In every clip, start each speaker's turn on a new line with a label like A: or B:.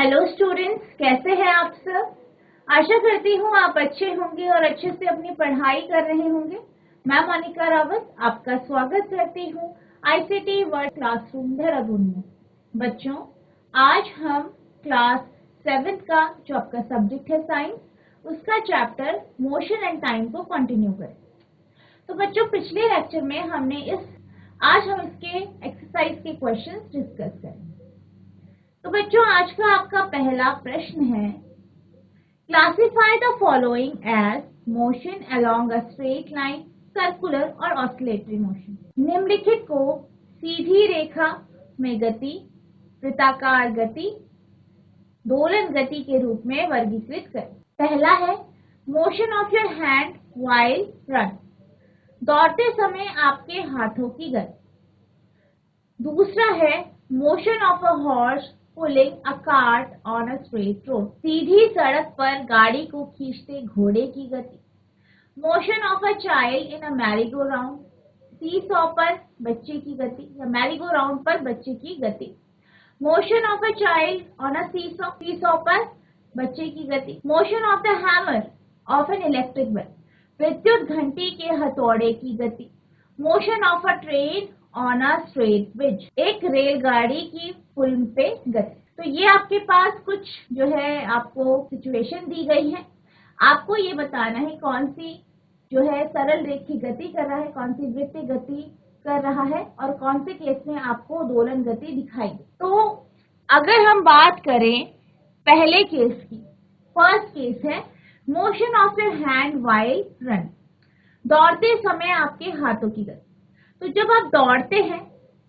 A: Hello students, कैसे हैं आप सब। आशा करती हूँ आप अच्छे होंगे और अच्छे से अपनी पढ़ाई कर रहे होंगे। मैं मोनिका रावत आपका स्वागत करती हूँ आईसीटी वर्ल्ड क्लासरूम देहरादून में। बच्चों, आज हम क्लास 7 का जो आपका सब्जेक्ट है साइंस, उसका चैप्टर मोशन एंड टाइम को कंटिन्यू करें। तो बच्चों, पिछले लेक्चर में आज हम इसके एक्सरसाइज के क्वेश्चंस डिस्कस करेंगे। तो बच्चों, आज का आपका पहला प्रश्न है, classify the following as motion along a straight line, circular और ऑसिलेटरी मोशन। निम्नलिखित को सीधी रेखा में गति, वृत्ताकार गति, दोलन गति के रूप में वर्गीकृत करें। पहला है motion of your hand while run, दौड़ते समय आपके हाथों की गति। दूसरा है motion of a horse pulling a cart on a straight road, सीधी सड़क पर गाड़ी को खींचते घोड़े की गति। Motion of a child in a merry go round, seesaw पर बच्चे की गति या मैरी गो राउंड पर बच्चे की गति। Motion of a child on a seesaw, seesaw पर बच्चे की गति। Motion of the hammer of an electric bell, विद्युत घंटी के हथौड़े की गति। Motion of a train on a straight bridge, एक रेलगाड़ी की पुल पे गति। तो ये आपके पास कुछ जो है आपको सिचुएशन दी गई है। आपको ये बताना है कौन सी जो है सरल रेखी गति कर रहा है, कौन सी वृत्तीय गति कर रहा है और कौन से केस में आपको दोलन गति दिखाई दे। तो अगर हम बात करें पहले केस की, फर्स्ट केस है motion of your hand while run, दौड़ते समय आपके हाथों की गति। तो जब आप दौड़ते हैं,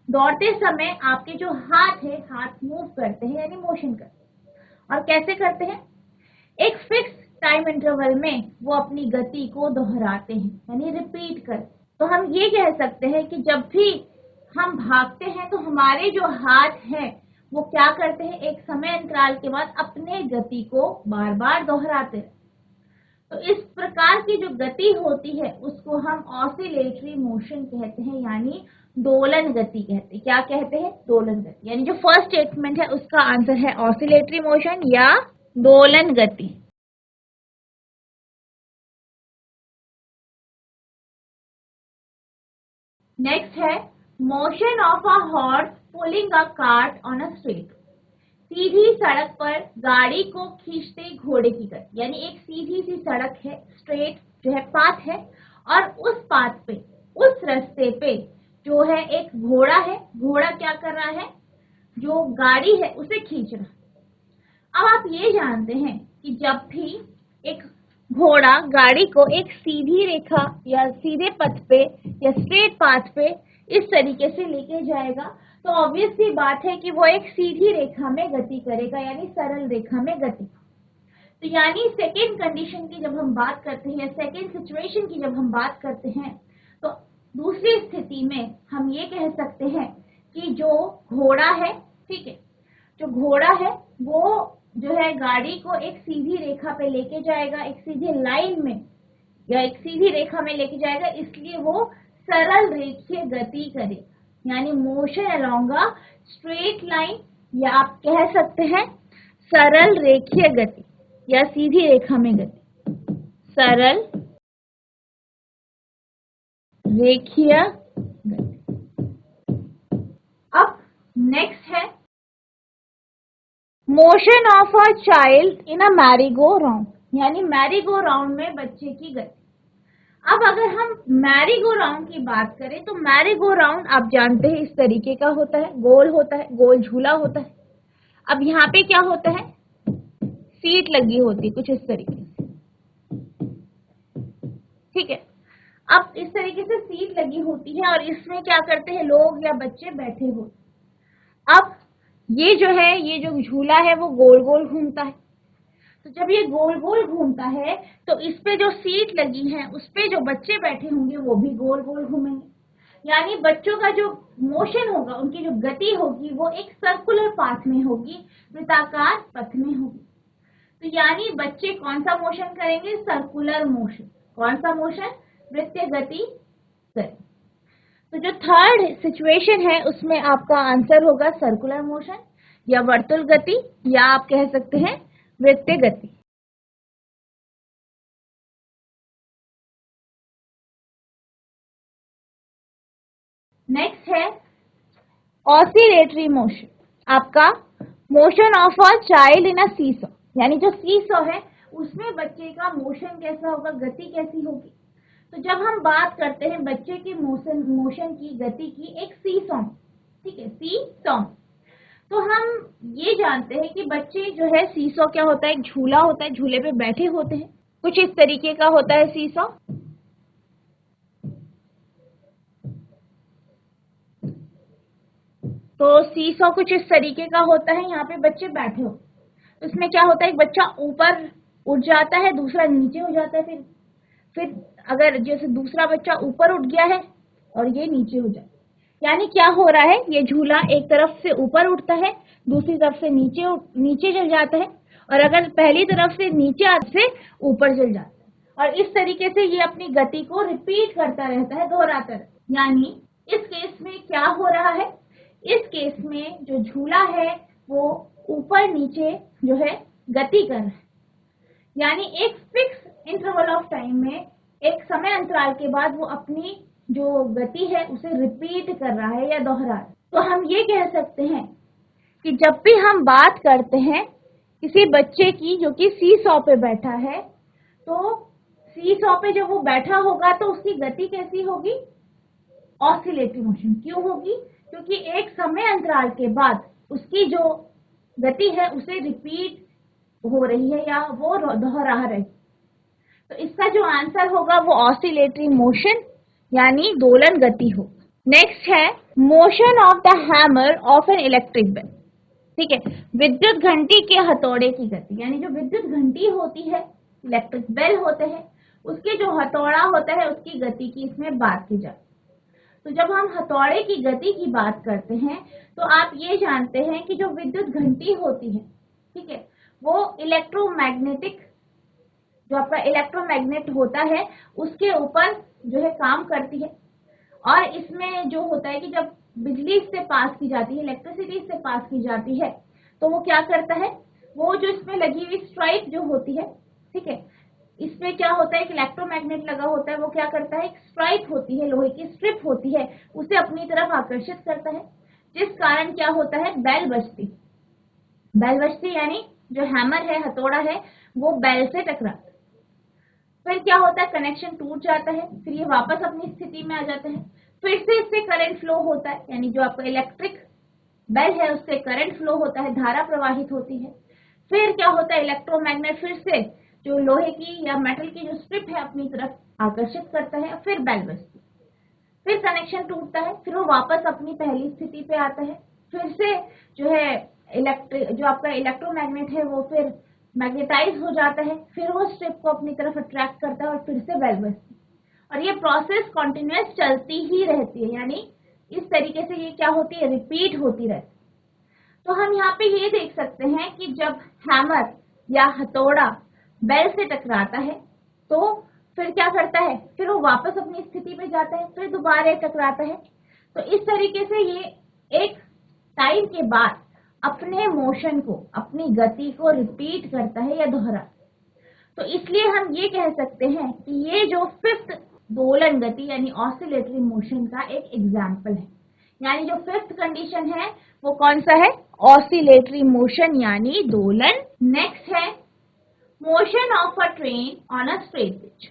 A: दौड़ते समय आपके जो हाथ है, हाथ मूव करते हैं यानी मोशन करते हैं। और कैसे करते हैं? एक फिक्स टाइम इंटरवल में वो अपनी गति को दोहराते हैं यानी रिपीट करते हैं। तो हम ये कह सकते हैं कि जब भी हम भागते हैं तो हमारे जो हाथ हैं वो क्या करते हैं, एक समय अंतराल के बाद अपने गति को बार बार दोहराते हैं। तो इस प्रकार की जो गति होती है उसको हम ऑसिलेटरी मोशन कहते हैं यानी दोलन गति कहते हैं। क्या कहते हैं? दोलन गति। यानी जो फर्स्ट स्टेटमेंट है उसका आंसर है ऑसिलेटरी मोशन या दोलन गति। नेक्स्ट है motion of a horse pulling a cart on a straight, सीधी सड़क पर गाड़ी को खींचते घोड़े की गति। यानी एक सीधी सी सड़क है, स्ट्रेट जो है पाथ है, और उस पाथ पे, उस रास्ते पे जो है एक घोड़ा है। घोड़ा क्या कर रहा है? जो गाड़ी है उसे खींच रहा है। अब आप ये जानते हैं कि जब भी एक घोड़ा गाड़ी को एक सीधी रेखा या सीधे पथ पे या स्ट्रेट पाथ पे इस तरीके से लेके जाएगा तो ऑब्वियस सी बात है कि वो एक सीधी रेखा में गति करेगा यानी सरल रेखा में गति। तो यानी सेकेंड कंडीशन की जब हम बात करते हैं, सेकेंड सिचुएशन की जब हम बात करते हैं, तो दूसरी स्थिति में हम ये कह सकते हैं कि जो घोड़ा है, ठीक है, जो घोड़ा है वो जो है गाड़ी को एक सीधी रेखा पे लेके जाएगा, एक सीधी लाइन में या एक सीधी रेखा में लेके जाएगा, इसलिए वो सरल रेखीय गति करेगा यानी motion along a straight line, या आप कह सकते हैं सरल रेखीय गति या सीधी रेखा में गति, सरल रेखीय गति। अब नेक्स्ट है motion of a child in a merry go round, यानी मैरी गो राउंड में बच्चे की गति। अब अगर हम मैरी गो राउंड की बात करें तो मैरी गो राउंड आप जानते हैं इस तरीके का होता है, गोल होता है, गोल झूला होता है। अब यहाँ पे क्या होता है? सीट लगी होती है कुछ इस तरीके से, ठीक है। अब इस तरीके से सीट लगी होती है और इसमें क्या करते हैं, लोग या बच्चे बैठे होते। अब ये जो है, ये जो झूला है वो गोल गोल घूमता है। तो जब ये गोल गोल घूमता है तो इस पे जो सीट लगी है उस पे जो बच्चे बैठे होंगे वो भी गोल गोल घूमेंगे। यानी बच्चों का जो मोशन होगा, उनकी जो गति होगी वो एक सर्कुलर पाथ में होगी, वृत्ताकार पथ में होगी। तो यानी बच्चे कौन सा मोशन करेंगे? Circular motion. कौन सा मोशन? वृत्तीय गति करें। तो जो थर्ड सिचुएशन है उसमें आपका आंसर होगा सर्कुलर मोशन, या वर्तुल गति, या आप कह सकते हैं वृत्तीय गति। नेक्स्ट है ऑसिलेटरी मोशन। आपका motion of a child in a seesaw, यानी जो सीसॉ है उसमें बच्चे का मोशन कैसा होगा, गति कैसी होगी। तो जब हम बात करते हैं बच्चे के मोशन की, गति की, एक सीसॉ, ठीक है, सीसॉ, तो हम ये जानते हैं कि बच्चे जो है, सीसॉ क्या होता है, एक झूला होता है, झूले पे बैठे होते हैं, कुछ इस तरीके का होता है सीसॉ। तो सीसॉ कुछ इस तरीके का होता है, यहाँ पे बच्चे बैठे हो, तो इसमें क्या होता है, एक बच्चा ऊपर उठ जाता है, दूसरा नीचे हो जाता है, फिर अगर जैसे दूसरा बच्चा ऊपर उठ गया है और ये नीचे हो जाए, यानी क्या हो रहा है, ये झूला एक तरफ से ऊपर उठता है, दूसरी तरफ से नीचे चल जाता है, और अगर पहली तरफ से नीचे से ऊपर चल जाता है, और इस तरीके से ये अपनी गति को रिपीट करता रहता है, दोहराता रहता है। यानी इस केस में क्या हो रहा है, इस केस में जो झूला है वो ऊपर नीचे जो है गति कर रहा है, यानी एक फिक्स इंटरवल ऑफ टाइम में, एक समय अंतराल के बाद वो अपनी जो गति है उसे रिपीट कर रहा है या दोहरा रहा है। तो हम ये कह सकते हैं कि जब भी हम बात करते हैं किसी बच्चे की जो कि सीसॉ पे बैठा है, तो सीसॉ पे जब वो बैठा होगा तो उसकी गति कैसी होगी, ऑसिलेटरी मोशन। क्यों होगी, क्योंकि एक समय अंतराल के बाद उसकी जो गति है उसे रिपीट हो रही है या वो दोहरा रही। तो इसका जो आंसर होगा वो ऑसिलेटरी मोशन यानी दोलन गति हो। नेक्स्ट है motion of the hammer of an electric bell. ठीक है, विद्युत घंटी के हथौड़े की गति, यानी जो विद्युत घंटी होती है, इलेक्ट्रिक बेल होते हैं, उसके जो हथौड़ा होता है उसकी गति की इसमें बात की जाती है। तो जब हम हथौड़े की गति की बात करते हैं तो आप ये जानते हैं कि जो विद्युत घंटी होती है, ठीक है, वो इलेक्ट्रोमैग्नेटिक, जो आपका इलेक्ट्रोमैग्नेट होता है उसके ऊपर जो है काम करती है। और इसमें जो होता है कि जब बिजली से पास की जाती है, इलेक्ट्रिसिटी से पास की जाती है, तो वो क्या करता है, वो जो इसमें लगी हुई स्ट्राइप जो होती है, ठीक है, इसमें क्या होता है, एक इलेक्ट्रोमैग्नेट लगा होता है, वो क्या करता है, एक स्ट्राइप होती है, लोहे की स्ट्रिप होती है, उसे अपनी तरफ आकर्षित करता है, जिस कारण क्या होता है, बेल बजती। बेल बजती यानी जो हैमर है, हथौड़ा है, वो बेल से टकराता है। फिर क्या होता है, कनेक्शन टूट जाता है, फिर ये वापस अपनी स्थिति में आ जाता है, फिर से इससे करंट फ्लो होता है, यानी जो आपका इलेक्ट्रिक बेल है उससे करंट फ्लो होता है, धारा प्रवाहित होती है। फिर क्या होता है, इलेक्ट्रोमैग्नेट फिर से जो लोहे की या मेटल की जो स्ट्रिप है अपनी तरफ आकर्षित करता है, फिर बेल बजती, फिर कनेक्शन टूटता है, फिर वो वापस अपनी पहली स्थिति पे आता है, फिर से जो है जो आपका इलेक्ट्रोमैग्नेट है वो फिर मैग्नेटाइज हो जाता है, फिर वो स्ट्रिप को अपनी तरफ अट्रैक्ट करता है और फिर से बेल बजती है। और ये प्रोसेस कॉन्टिन्यूअस चलती ही रहती है, यानी इस तरीके से ये क्या होती है, रिपीट होती रहती है। तो हम यहाँ पे ये देख सकते हैं कि जब हैमर या हथौड़ा बेल से टकराता है तो फिर क्या करता है, फिर वो वापस अपनी स्थिति में जाता है, फिर दोबारा टकराता है। तो इस तरीके से ये एक टाइम के बाद अपने मोशन को, अपनी गति को रिपीट करता है या दोहराता है। तो इसलिए हम ये कह सकते हैं कि ये जो फिफ्थ दोलन गति यानी ऑसिलेटरी मोशन का एक एग्जाम्पल है, यानी जो फिफ्थ कंडीशन है वो कौन सा है, ऑसिलेटरी मोशन यानी दोलन। नेक्स्ट है motion of a train on a straight pitch.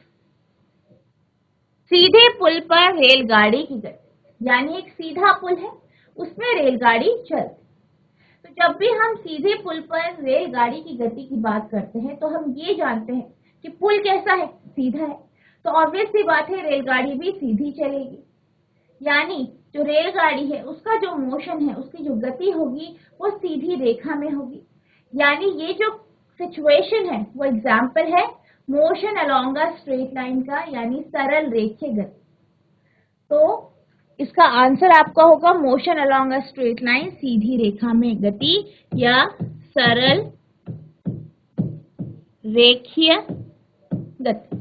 A: सीधे पुल पर रेलगाड़ी की गति, यानी एक सीधा पुल है उसमें रेलगाड़ी चलती। तो जब भी हम सीधे पुल पर रेलगाड़ी की गति की बात करते हैं तो हम ये जानते हैं कि पुल कैसा है, सीधा है, तो ऑब्वियस सी बात है रेलगाड़ी भी सीधी चलेगी, यानी जो रेलगाड़ी है उसका जो मोशन है, उसकी जो गति होगी वो सीधी रेखा में होगी। यानी ये जो सिचुएशन है वो एग्जाम्पल है motion along a straight line का, यानी सरल रेखीय गति। तो इसका आंसर आपका होगा motion along a straight line, सीधी रेखा में गति या सरल रेखीय गति।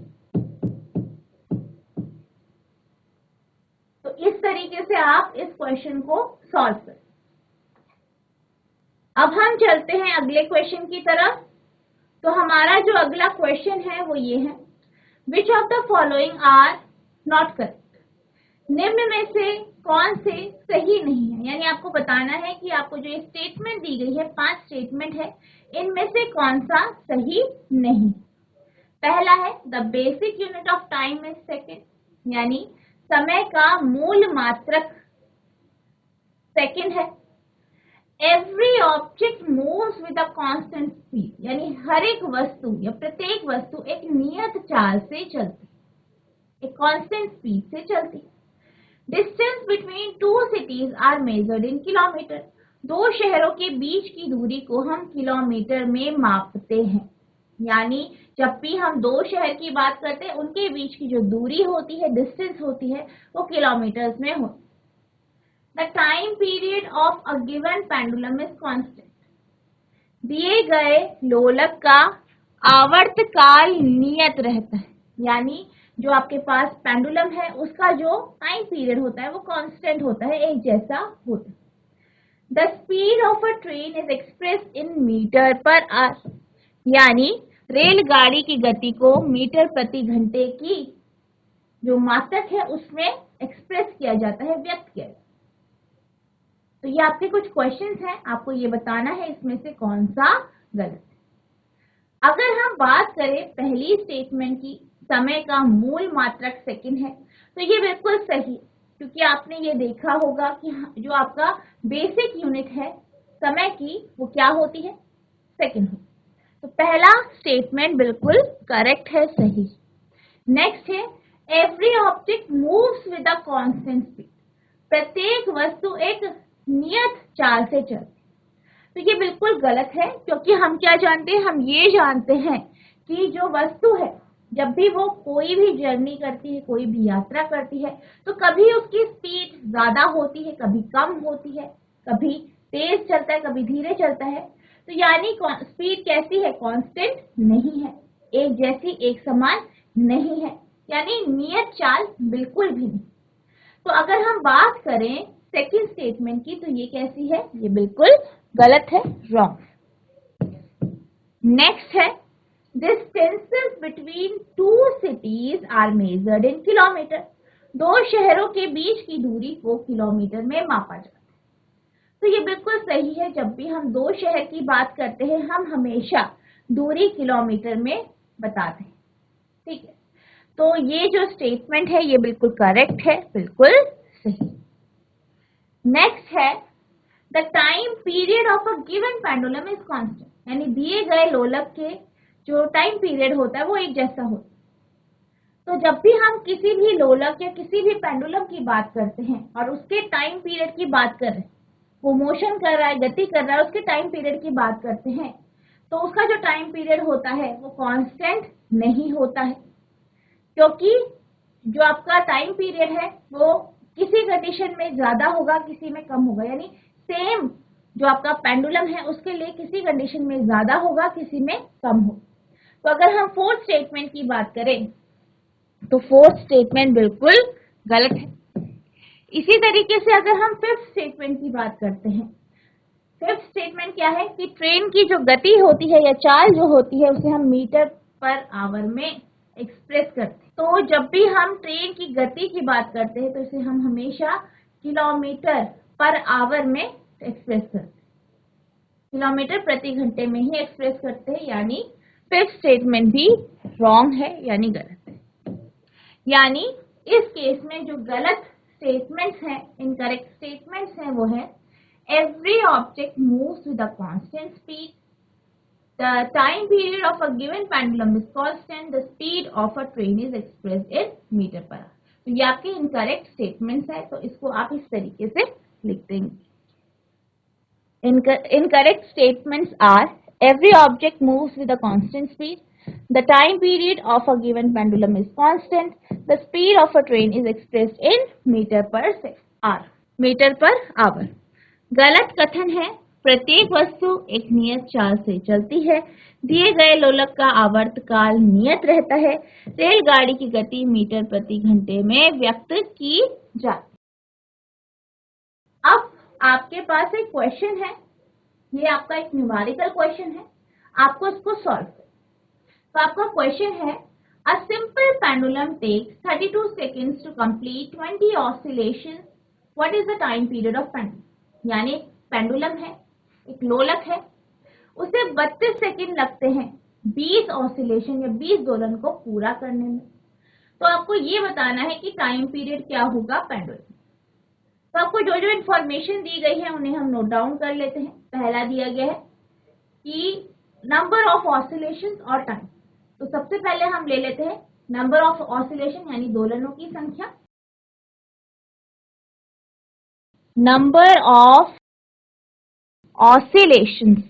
A: तो इस तरीके से आप इस क्वेश्चन को सॉल्व करें। अब हम चलते हैं अगले क्वेश्चन की तरफ। तो हमारा जो अगला क्वेश्चन है वो ये है, which of the following are not correct. निम्न में से कौन से सही नहीं है, यानी आपको बताना है कि आपको जो ये स्टेटमेंट दी गई है, 5 स्टेटमेंट है, इनमें से कौन सा सही नहीं। पहला है the basic unit of time is second, यानी समय का मूल मात्रक सेकेंड है। Every object moves with a constant speed, यानी हर एक वस्तु या प्रत्येक वस्तु एक नियत चाल से चलती, एक कांस्टेंट स्पीड से चलती। Distance between two cities are measured in kilometre, दो शहरों के बीच की दूरी को हम किलोमीटर में मापते हैं, यानी जब भी हम दो शहर की बात करते हैं उनके बीच की जो दूरी होती है, डिस्टेंस होती है, वो किलोमीटर्स में होती है। The time period of a given pendulum is constant, दिए गए लोलक का आवर्तकाल नियत रहता है, यानी जो आपके पास पेंडुलम है उसका जो टाइम पीरियड होता है वो कांस्टेंट होता है, एक जैसा होता है। The speed of a train is express in metre per hour, यानी रेलगाड़ी की गति को मीटर प्रति घंटे की जो मात्रक है उसमें एक्सप्रेस किया जाता है, व्यक्त किया जाता है। तो ये आपके कुछ क्वेश्चंस हैं, आपको ये बताना है इसमें से कौन सा गलत है। अगर हम बात करें पहली स्टेटमेंट की, समय का मूल मात्रक सेकंड है, तो ये बिल्कुल सही, क्योंकि आपने ये देखा होगा कि जो आपका बेसिक यूनिट है समय की वो क्या होती है, सेकंड होती है। तो पहला स्टेटमेंट बिल्कुल करेक्ट है, सही। नेक्स्ट है every object moves with a constant speed, प्रत्येक वस्तु एक नियत चाल से चलती। तो ये बिल्कुल गलत है, क्योंकि हम क्या जानते हैं, हम ये जानते हैं कि जो वस्तु है जब भी वो कोई भी जर्नी करती है, कोई भी यात्रा करती है, तो कभी उसकी स्पीड ज्यादा होती है, कभी कम होती है, कभी तेज चलता है, कभी धीरे चलता है। तो यानी स्पीड कैसी है, कांस्टेंट नहीं है, एक जैसी, एक समान नहीं है, यानी नियत चाल बिल्कुल भी नहीं। तो अगर हम बात करें सेकंड स्टेटमेंट की, तो ये कैसी है, ये बिल्कुल गलत है, रॉन्ग। नेक्स्ट है distances between two cities are measured in kilometre, दो शहरों के बीच की दूरी को किलोमीटर में मापा जाता है। तो ये बिल्कुल सही है, जब भी हम दो शहर की बात करते हैं हम हमेशा दूरी किलोमीटर में बताते हैं, ठीक है। तो ये जो स्टेटमेंट है ये बिल्कुल करेक्ट है, बिल्कुल सही। नेक्स्ट है the time period of a given pendulum is constant, यानी दिए गए लोलक के जो टाइम पीरियड होता है वो एक जैसा होता है। तो जब भी हम किसी भी लोलक या किसी भी पेंडुलम की बात करते हैं और उसके टाइम पीरियड की बात कर रहे हैं, वो मोशन कर रहा है, गति कर रहा है, उसके टाइम पीरियड की बात करते हैं, तो उसका जो टाइम पीरियड होता है वो कांस्टेंट नहीं होता है, क्योंकि जो आपका टाइम पीरियड है वो किसी कंडीशन में ज्यादा होगा, किसी में कम होगा, यानी सेम जो आपका पेंडुलम है उसके लिए किसी कंडीशन में ज्यादा होगा, किसी में कम होगा। तो अगर हम फोर्थ स्टेटमेंट की बात करें तो फोर्थ स्टेटमेंट बिल्कुल गलत है। इसी तरीके से अगर हम फिफ्थ स्टेटमेंट की बात करते हैं, फिफ्थ स्टेटमेंट क्या है कि ट्रेन की जो गति होती है या चाल जो होती है उसे हम मीटर पर आवर में एक्सप्रेस करते हैं। तो जब भी हम ट्रेन की गति की बात करते हैं तो इसे हम हमेशा किलोमीटर पर आवर में एक्सप्रेस करते हैं, किलोमीटर प्रति घंटे में ही एक्सप्रेस करते हैं, यानी फिफ्थ स्टेटमेंट भी रॉन्ग है, यानी गलत है। यानी इस केस में जो गलत स्टेटमेंट्स हैं, इनकरेक्ट स्टेटमेंट्स हैं, वो है every object moves with a constant speed, the time period of a given pendulum is constant, the speed of a train is expressed in meter per hour। तो ये आपके इनकरेक्ट स्टेटमेंट्स है, तो इसको आप इस तरीके से लिख देंगे। Incorrect statements are every object moves with a constant speed, the time period of a given pendulum is constant, the speed of a train is expressed in meter per hour, metre per hour. गलत कथन है प्रत्येक वस्तु एक नियत चाल से चलती है, दिए गए लोलक का आवर्तकाल नियत रहता है, रेलगाड़ी की गति मीटर प्रति घंटे में व्यक्त की जाती है। अब आपके पास एक क्वेश्चन है ये आपका एक न्यूमेरिकल क्वेश्चन है, आपको इसको सॉल्व करना। तो आपका क्वेश्चन है, a simple pendulum takes 32 seconds to complete 20 oscillations, what is the time period of pendulum. यानी पेंडुलम है, एक लोलक है, उसे 32 सेकेंड लगते हैं 20 ऑसिलेशन या 20 दोलन को पूरा करने में। तो आपको ये बताना है कि टाइम पीरियड क्या होगा पेंडुलम। तो आपको जो जो इंफॉर्मेशन दी गई है उन्हें हम नोट डाउन कर लेते हैं। पहला दिया गया है कि नंबर ऑफ ऑसिलेशन और टाइम। तो सबसे पहले हम ले लेते हैं नंबर ऑफ ऑसिलेशन यानी दोलनों की संख्या। नंबर ऑफ ऑसिलेशंस,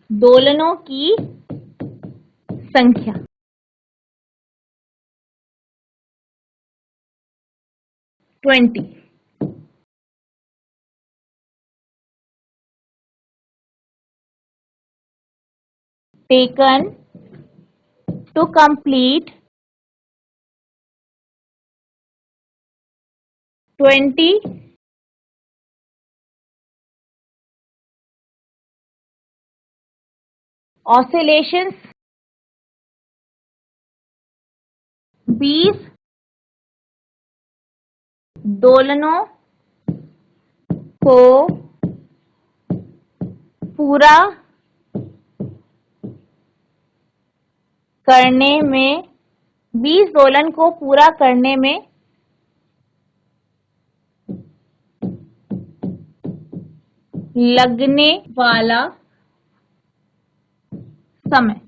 A: दोलनों की संख्या। Twenty. Taken to complete 20 oscillations, 20 दोलनों को पूरा करने में, 20 दोलन को पूरा करने में लगने वाला समय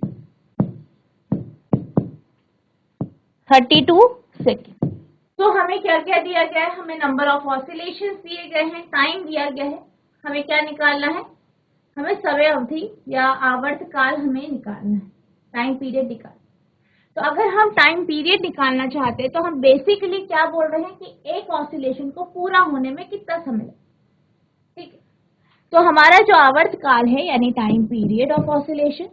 A: 32 सेकेंड। तो हमें क्या क्या दिया गया है, हमें नंबर ऑफ ऑसिलेशंस दिए गए हैं, टाइम दिया गया है, हमें क्या निकालना है, हमें समय अवधि या आवर्त काल हमें निकालना है, टाइम पीरियड निकालना। तो अगर हम टाइम पीरियड निकालना चाहते हैं तो हम बेसिकली क्या बोल रहे हैं कि एक ऑसिलेशन को पूरा होने में कितना समय लगता है। ठीक है, तो हमारा जो आवर्त काल है यानी टाइम पीरियड ऑफ ऑसिलेशन,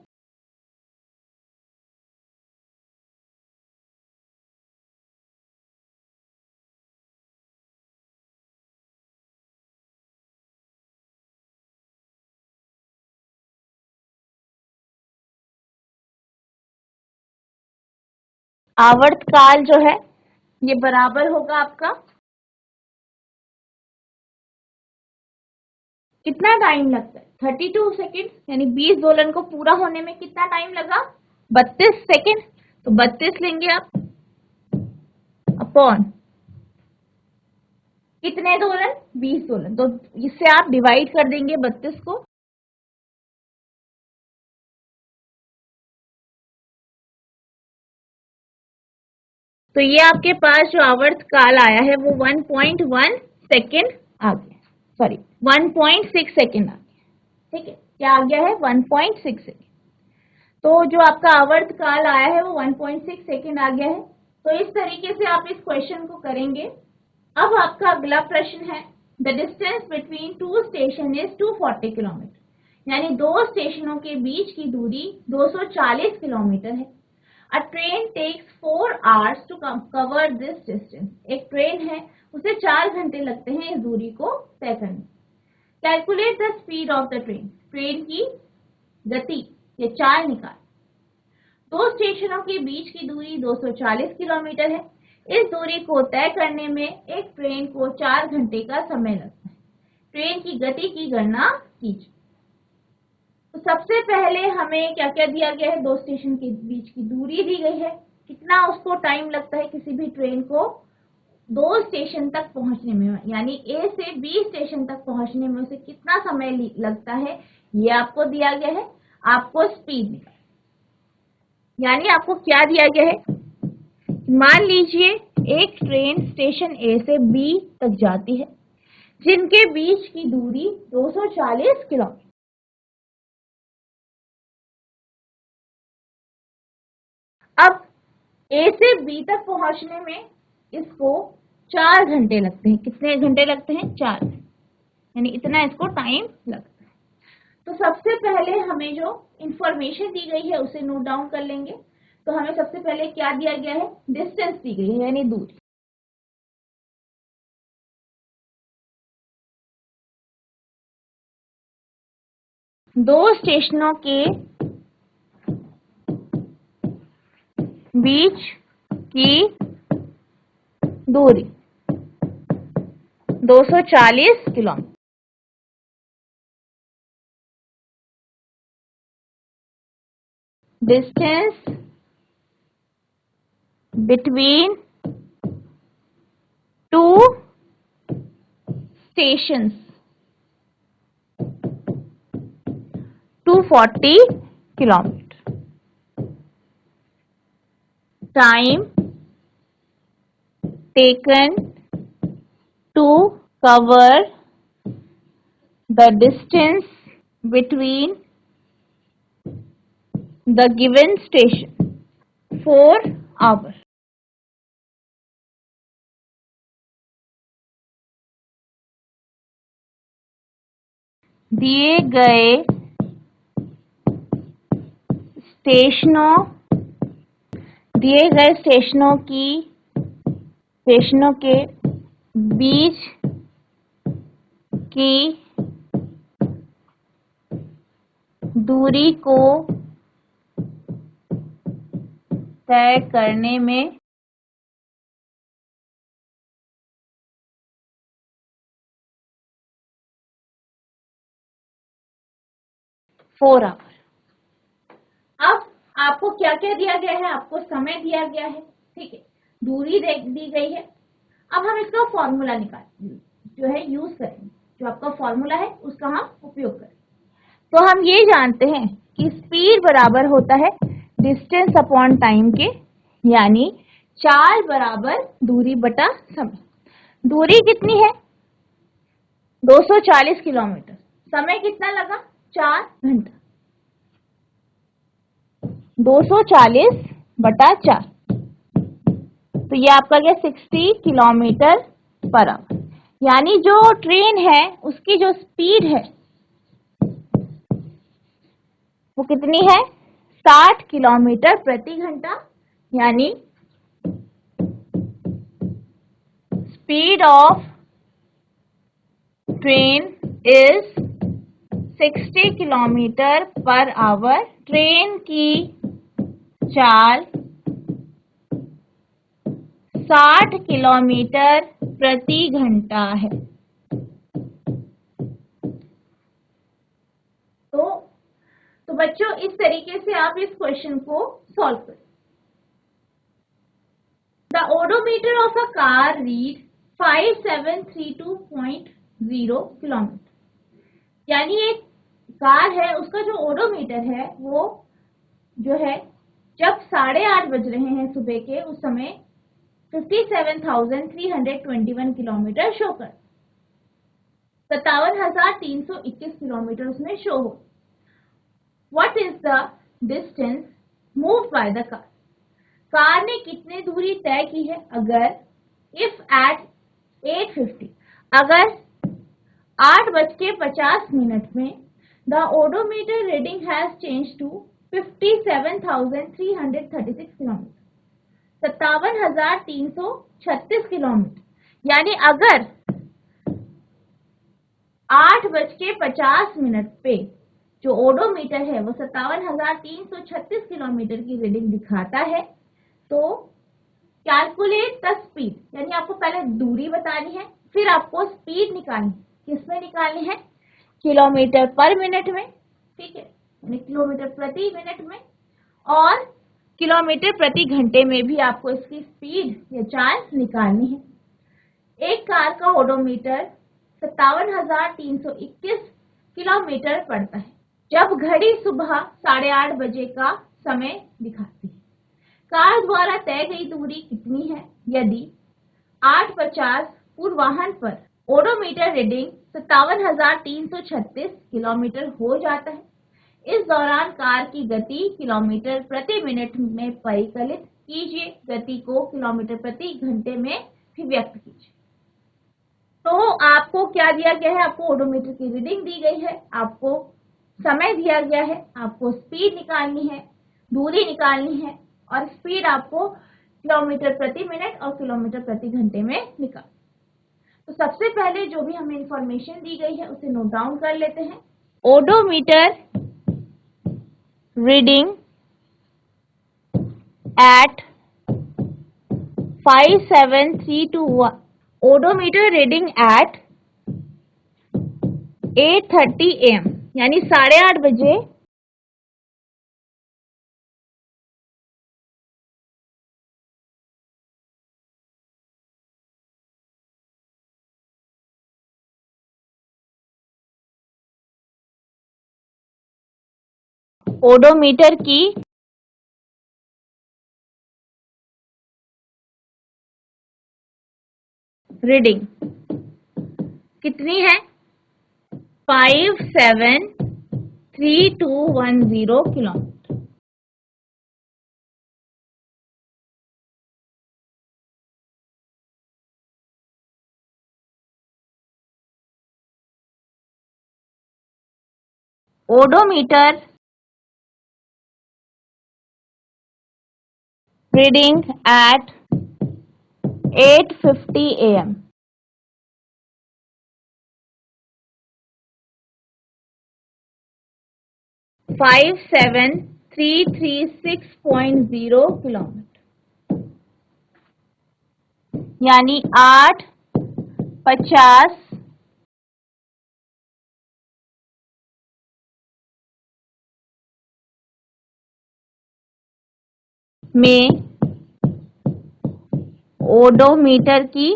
A: आवर्त काल जो है ये बराबर होगा आपका, कितना टाइम लगता है 32 सेकेंड, यानी 20 दोलन को पूरा होने में कितना टाइम लगा 32 सेकेंड। तो 32 लेंगे आप अपॉन कितने दोलन 20 दोलन, तो इससे आप डिवाइड कर देंगे 32 को। तो ये आपके पास जो आवर्त काल आया है वो 1.1 सेकेंड आ गया, सॉरी 1.6 सेकेंड आ गया। ठीक है, क्या आ गया है 1.6 सेकेंड। तो जो आपका आवर्त काल आया है वो 1.6 सेकेंड आ गया है। तो इस तरीके से आप इस क्वेश्चन को करेंगे। अब आपका अगला प्रश्न है, the distance between to station is 240 kilometre, यानी दो स्टेशनों के बीच की दूरी 240 किलोमीटर है। A train takes 4 hours to cover this distance. एक ट्रेन है, उसे 4 घंटे लगते हैं इस दूरी को तय करने। Calculate the speed of the train. Train की गति या चाल निकाल। दो स्टेशनों के बीच की दूरी 240 किलोमीटर है। इस दूरी को तय करने में एक ट्रेन को 4 घंटे का समय लगता है। ट्रेन की गति की गणना कीजिए। तो सबसे पहले हमें क्या क्या दिया गया है, दो स्टेशन के बीच की दूरी दी गई है, कितना उसको टाइम लगता है किसी भी ट्रेन को दो स्टेशन तक पहुंचने में, यानी ए से बी स्टेशन तक पहुंचने में उसे कितना समय लगता है ये आपको दिया गया है। आपको स्पीड निकालना, यानी आपको क्या दिया गया है, मान लीजिए एक ट्रेन स्टेशन ए से बी तक जाती है जिनके बीच की दूरी 240 किलोमीटर। अब ए से बी तक पहुंचने में इसको 4 घंटे लगते हैं। कितने घंटे लगते हैं 4 घंटे, यानी इतना इसको टाइम लगता है। तो सबसे पहले हमें जो इंफॉर्मेशन दी गई है उसे नोट डाउन कर लेंगे। तो हमें सबसे पहले क्या दिया गया है, डिस्टेंस दी गई है यानी दूरी। दो स्टेशनों के बीच की दूरी 240 kilometre. Distance between to stations 240 kilometre. Time taken to cover the distance between the given station 4 hours। दिए गए स्टेशनों के बीच की दूरी को तय करने में 4 आवर। अब आपको क्या क्या दिया गया है, आपको समय दिया गया है, ठीक है, दूरी दी गई है। अब हम इसका फॉर्मूला जो है यूज करेंगे, जो आपका फॉर्मूला है उसका हम उपयोग करेंगे। तो हम ये जानते हैं कि स्पीड बराबर होता है डिस्टेंस अपॉन टाइम के, यानी चाल बराबर दूरी बटा समय। दूरी कितनी है, 240 किलोमीटर। समय कितना लगा, 4 घंटा। 240 बटा 4, तो ये आपका गया 60 किलोमीटर पर आवर। यानी जो ट्रेन है उसकी जो स्पीड है वो कितनी है, 60 किलोमीटर प्रति घंटा। यानी speed of train is 60 kilometre per hour. Train की चाल 60 किलोमीटर प्रति घंटा है। तो बच्चों इस तरीके से आप इस क्वेश्चन को सॉल्व करें। The odometer of a car read 5732.0 kilometre. यानी एक कार है, उसका जो ओडोमीटर है वो जो है जब 8:30 बज रहे हैं सुबह के, उस समय 57,321 किलोमीटर शो कर, 57,321 किलोमीटर उसमें शो हो। What is the distance moved by the car? Car ने कितनी दूरी तय की है, अगर if at 8:50, अगर 8:50 में the odometer reading has changed to 57,336 kilometre, 57,336 kilometre. यानी अगर 8:50 पे जो ओडोमीटर है वो 57,336 किलोमीटर की रीडिंग दिखाता है, तो कैलकुलेट द स्पीड, यानी आपको पहले दूरी बतानी है, फिर आपको स्पीड निकालनी है। किसमें निकालनी है, किलोमीटर पर मिनट में, ठीक है, यानी किलोमीटर प्रति मिनट में, और किलोमीटर प्रति घंटे में भी आपको इसकी स्पीड या चाल निकालनी है। एक कार का ओडोमीटर 57,321 किलोमीटर पड़ता है जब घड़ी सुबह 8:30 बजे का समय दिखाती है। कार द्वारा तय गई दूरी कितनी है, यदि 8:50 पूर्वाह्न पर ओडोमीटर रीडिंग 57,336 किलोमीटर हो जाता है। इस दौरान कार की गति किलोमीटर प्रति मिनट में परिकलित कीजिए, गति को किलोमीटर प्रति घंटे में भी व्यक्त कीजिए। तो आपको क्या दिया गया है, आपको ओडोमीटर की रीडिंग दी गई है, आपको समय दिया गया है, आपको स्पीड निकालनी है, दूरी निकालनी है, और स्पीड आपको किलोमीटर प्रति मिनट और किलोमीटर प्रति घंटे में निकाल। तो सबसे पहले जो भी हमें इंफॉर्मेशन दी गई है उसे नोट डाउन कर लेते हैं। Odometer reading at 5732 odometer reading at 8:30 AM यानी 8:30 बजे ओडोमीटर की रीडिंग कितनी है? 573210 kilometre. Odometer reading at 8:50 AM 57336.0 kilometre यानी 8:50 में ओडोमीटर की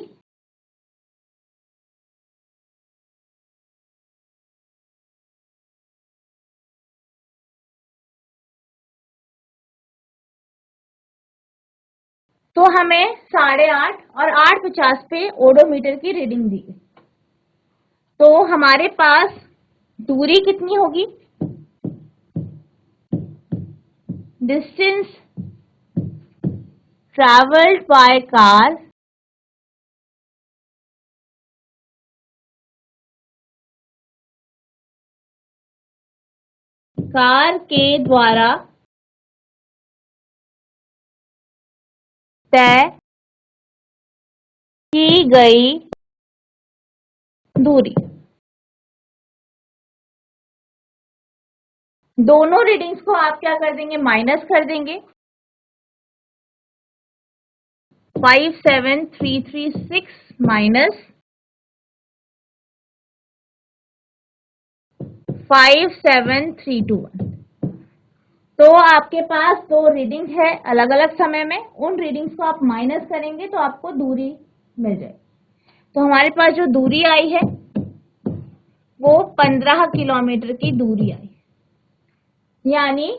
A: तो हमें 8:30 और 8:50 पे ओडोमीटर की रीडिंग दी गई। तो हमारे पास दूरी कितनी होगी? डिस्टेंस ट्रैवल्ड बाय कार के द्वारा तय की गई दूरी। दोनों रीडिंग्स को आप क्या कर देंगे? माइनस कर देंगे। 57336 माइनस 57321। तो आपके पास दो रीडिंग है अलग अलग समय में, उन रीडिंग्स को आप माइनस करेंगे तो आपको दूरी मिल जाएगी। तो हमारे पास जो दूरी आई है वो 15 किलोमीटर की दूरी आई, यानी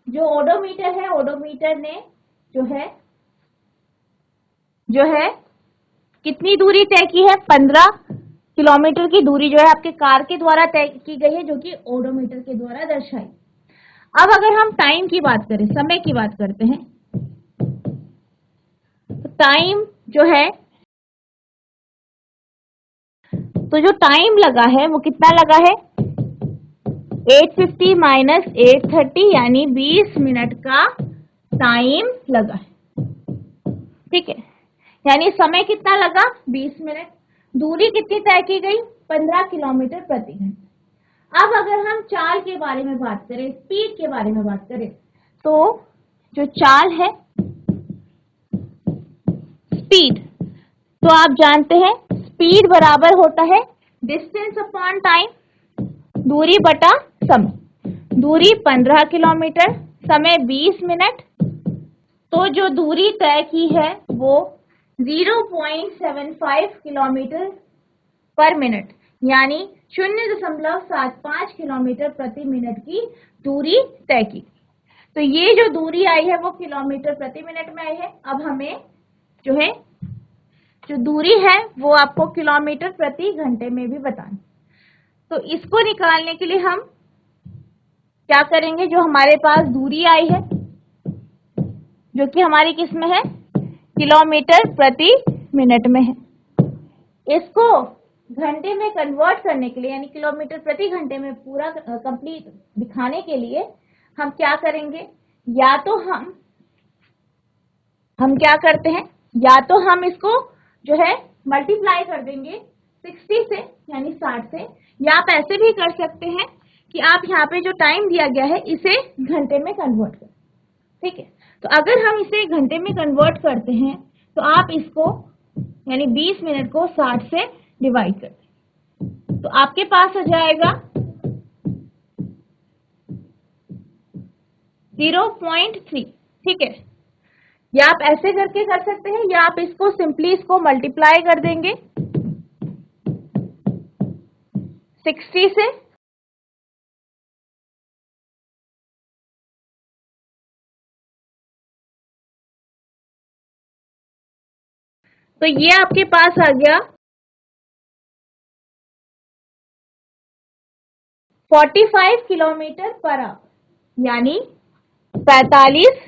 A: जो ओडोमीटर है, ओडोमीटर ने जो है कितनी दूरी तय की है? 15 किलोमीटर की दूरी जो है आपके कार के द्वारा तय की गई है, जो कि ओडोमीटर के द्वारा दर्शाई। अब अगर हम टाइम की बात करें, समय की बात करते हैं, तो टाइम जो है, तो जो टाइम लगा है वो कितना लगा है? 850 माइनस 830 यानी 20 मिनट का टाइम लगा है। ठीक है, यानी समय कितना लगा? 20 मिनट। दूरी कितनी तय की गई? 15 किलोमीटर प्रति घंटा। अब अगर हम चाल के बारे में बात करें, स्पीड के बारे में बात करें, तो जो चाल है, स्पीड, तो आप जानते हैं स्पीड बराबर होता है डिस्टेंस अपॉन टाइम, दूरी बटा समय। दूरी 15 किलोमीटर, समय 20 मिनट। तो जो दूरी तय की है वो 0.75 किलोमीटर पर मिनट यानी 0.75 किलोमीटर प्रति मिनट की दूरी तय की। तो ये जो दूरी आई है वो किलोमीटर प्रति मिनट में आई है। अब हमें जो दूरी है वो आपको किलोमीटर प्रति घंटे में भी बताना। तो इसको निकालने के लिए हम क्या करेंगे? जो हमारे पास दूरी आई है, जो कि हमारी किस में है? किलोमीटर प्रति मिनट में है, इसको घंटे में कन्वर्ट करने के लिए, यानी किलोमीटर प्रति घंटे में पूरा कंप्लीट दिखाने के लिए हम क्या करेंगे? या तो हम हम क्या करते हैं, या तो हम इसको जो है मल्टीप्लाई कर देंगे 60 से यानी 60 से, या आप ऐसे भी कर सकते हैं कि आप यहाँ पे जो टाइम दिया गया है इसे घंटे में कन्वर्ट करें। ठीक है, तो अगर हम इसे घंटे में कन्वर्ट करते हैं तो आप इसको यानी 20 मिनट को 60 से डिवाइड कर दें तो आपके पास आ जाएगा 0.3। ठीक है, या आप ऐसे करके कर सकते हैं, या आप इसको सिंपली इसको मल्टीप्लाई कर देंगे 60 से, तो ये आपके पास आ गया 45 किलोमीटर पर आवर यानी 45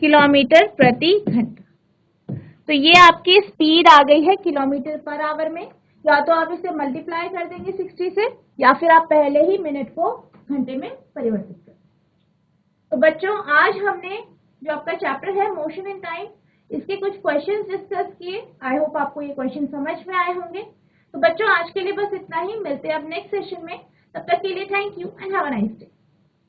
A: किलोमीटर प्रति घंटा। तो ये आपकी स्पीड आ गई है किलोमीटर पर आवर में। या तो आप इसे मल्टीप्लाई कर देंगे 60 से, या फिर आप पहले ही मिनट को घंटे में परिवर्तित कर। तो बच्चों, आज हमने जो आपका चैप्टर है मोशन इन टाइम, इसके कुछ क्वेश्चंस डिस्कस किए। आई होप आपको ये क्वेश्चन समझ में आए होंगे। तो बच्चों, आज के लिए बस इतना ही। मिलते हैं अब नेक्स्ट सेशन में। तब तक के लिए thank you and have a nice day.